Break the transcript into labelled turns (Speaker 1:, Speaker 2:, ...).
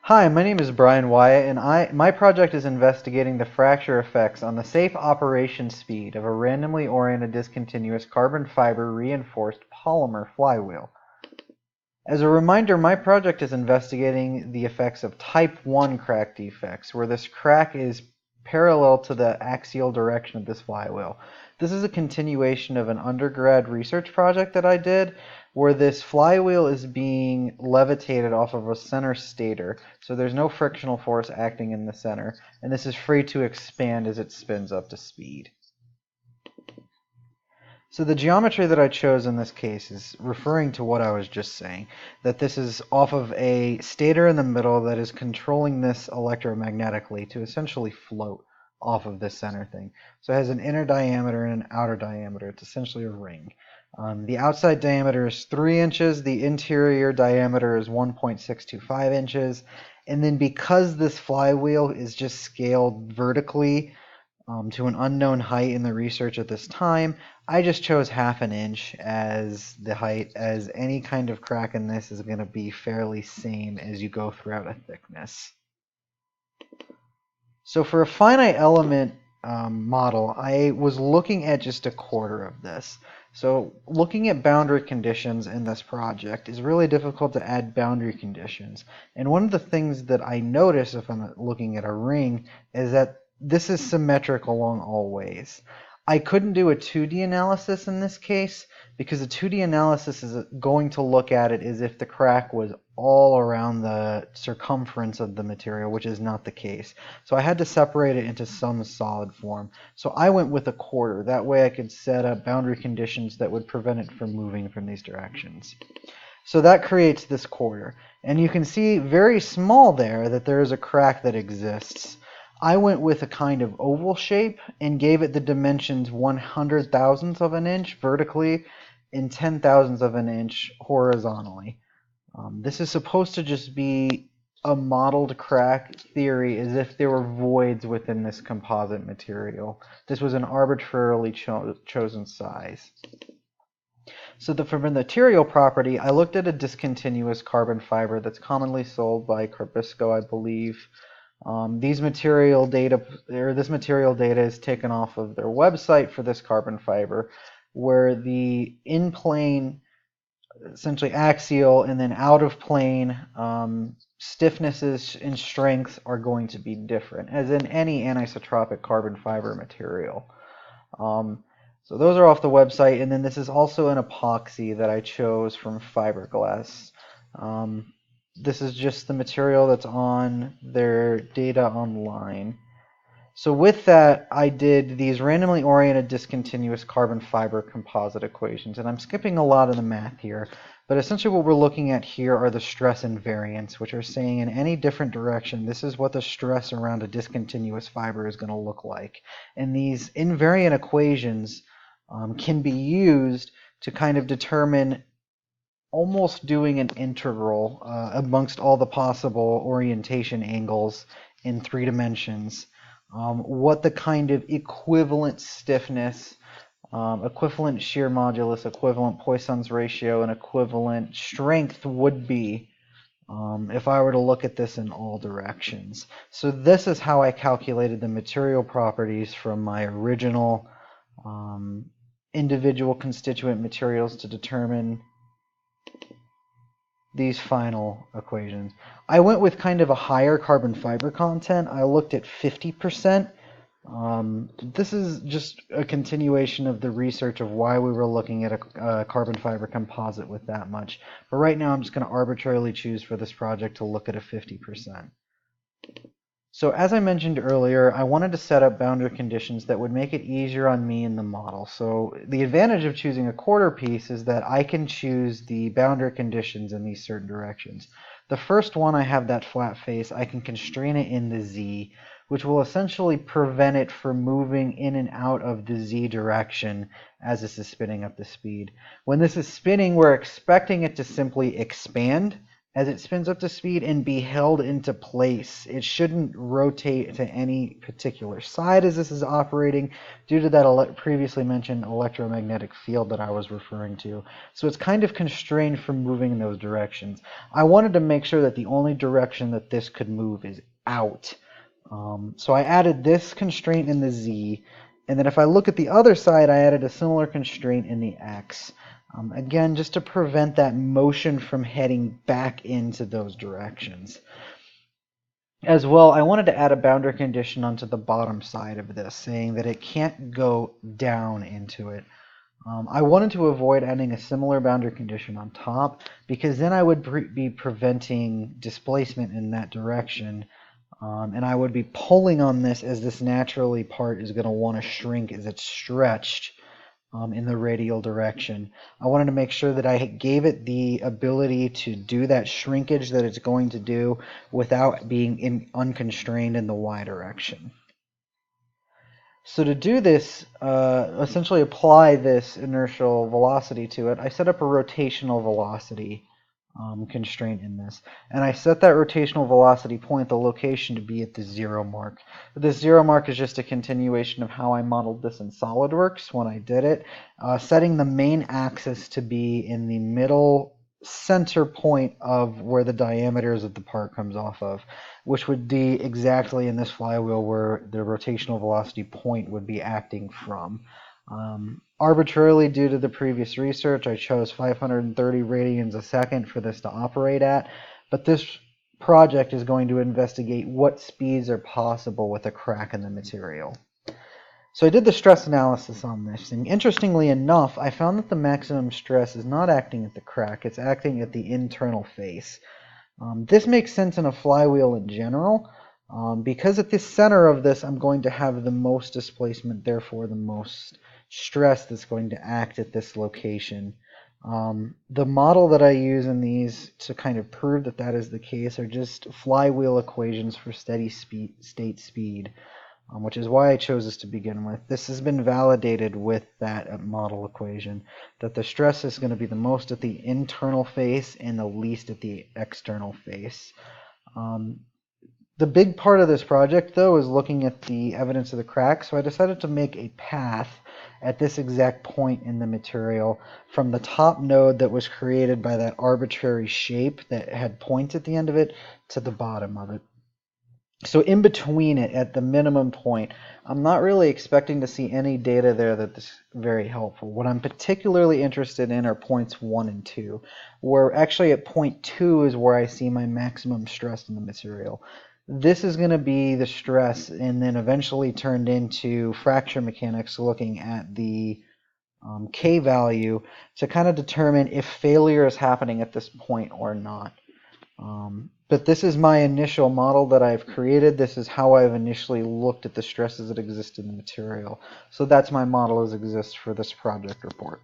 Speaker 1: Hi, my name is Brian Wyatt, and my project is investigating the fracture effects on the safe operation speed of a randomly oriented discontinuous carbon fiber reinforced polymer flywheel. As a reminder, my project is investigating the effects of type 1 crack defects, where this crack is parallel to the axial direction of this flywheel. This is a continuation of an undergrad research project that I did, where this flywheel is being levitated off of a center stator, so there's no frictional force acting in the center, and this is free to expand as it spins up to speed. So the geometry that I chose in this case is referring to what I was just saying, that this is off of a stator in the middle that is controlling this electromagnetically to essentially float off of this center thing. So it has an inner diameter and an outer diameter. It's essentially a ring. The outside diameter is 3 inches, the interior diameter is 1.625 inches, and then because this flywheel is just scaled vertically to an unknown height in the research at this time, I just chose 1/2 inch as the height, as any kind of crack in this is going to be fairly same as you go throughout a thickness. So for a finite element model, I was looking at just 1/4 of this. So looking at boundary conditions in this project is really difficult to add boundary conditions. And one of the things that I notice if I'm looking at a ring is that this is symmetric along all ways. I couldn't do a 2D analysis in this case because a 2D analysis is going to look at it as if the crack was all around the circumference of the material, which is not the case. So I had to separate it into some solid form. So I went with 1/4. That way I could set up boundary conditions that would prevent it from moving from these directions. So that creates this 1/4. And you can see very small there that there is a crack that exists. I went with a kind of oval shape and gave it the dimensions 100 thousandths of an inch vertically and 10 thousandths of an inch horizontally. This is supposed to just be a modeled crack theory as if there were voids within this composite material. This was an arbitrarily chosen size. So for the material property, I looked at a discontinuous carbon fiber that's commonly sold by Carbisco, I believe. This material data is taken off of their website for this carbon fiber, where the in-plane, essentially axial, and then out-of-plane stiffnesses and strengths are going to be different, as in any anisotropic carbon fiber material. So those are off the website, and then this is also an epoxy that I chose from fiberglass. This is just the material that's on their data online. So with that, I did these randomly oriented discontinuous carbon fiber composite equations, and I'm skipping a lot of the math here, but essentially what we're looking at here are the stress invariants, which are saying in any different direction, this is what the stress around a discontinuous fiber is going to look like. And these invariant equations can be used to kind of determine, almost doing an integral amongst all the possible orientation angles in 3 dimensions, what the kind of equivalent stiffness, equivalent shear modulus, equivalent Poisson's ratio, and equivalent strength would be if I were to look at this in all directions. So this is how I calculated the material properties from my original individual constituent materials to determine these final equations. I went with kind of a higher carbon fiber content. I looked at 50%. This is just a continuation of the research of why we were looking at a carbon fiber composite with that much. But right now I'm just going to arbitrarily choose for this project to look at a 50%. So as I mentioned earlier, I wanted to set up boundary conditions that would make it easier on me in the model. So the advantage of choosing a 1/4 piece is that I can choose the boundary conditions in these certain directions. The first one, I have that flat face. I can constrain it in the Z, which will essentially prevent it from moving in and out of the Z direction as this is spinning up the speed. When this is spinning, we're expecting it to simply expand as it spins up to speed and be held into place. It shouldn't rotate to any particular side as this is operating due to that previously mentioned electromagnetic field that I was referring to. So it's kind of constrained from moving in those directions. I wanted to make sure that the only direction that this could move is out. So I added this constraint in the Z, and then if I look at the other side, I added a similar constraint in the X. Again, just to prevent that motion from heading back into those directions. As well, I wanted to add a boundary condition onto the bottom side of this, saying that it can't go down into it. I wanted to avoid adding a similar boundary condition on top, because then I would be preventing displacement in that direction, and I would be pulling on this as this naturally part is going to want to shrink as it's stretched in the radial direction. I wanted to make sure that I gave it the ability to do that shrinkage that it's going to do without being unconstrained in the y direction. So to do this, essentially apply this inertial velocity to it, I set up a rotational velocity constraint in this. And I set that rotational velocity point, the location, to be at the 0 mark. This 0 mark is just a continuation of how I modeled this in SolidWorks when I did it, setting the main axis to be in the middle center point of where the diameters of the part comes off of, which would be exactly in this flywheel where the rotational velocity point would be acting from. Arbitrarily, due to the previous research, I chose 530 radians a second for this to operate at, but this project is going to investigate what speeds are possible with a crack in the material. So I did the stress analysis on this, and interestingly enough, I found that the maximum stress is not acting at the crack, it's acting at the internal face. This makes sense in a flywheel in general, because at the center of this I'm going to have the most displacement, therefore the most stress that's going to act at this location. The model that I use in these to kind of prove that that is the case are just flywheel equations for steady state speed, which is why I chose this to begin with. This has been validated with that model equation, that the stress is going to be the most at the internal face and the least at the external face. The big part of this project, though, is looking at the evidence of the crack, so I decided to make a path at this exact point in the material from the top node that was created by that arbitrary shape that had points at the end of it to the bottom of it. So in between it, at the minimum point, I'm not really expecting to see any data there that's very helpful. What I'm particularly interested in are points 1 and 2, where actually at point 2 is where I see my maximum stress in the material. This is going to be the stress and then eventually turned into fracture mechanics looking at the K value to kind of determine if failure is happening at this point or not. But this is my initial model that I've created. This is how I've initially looked at the stresses that exist in the material. So that's my model as it exists for this project report.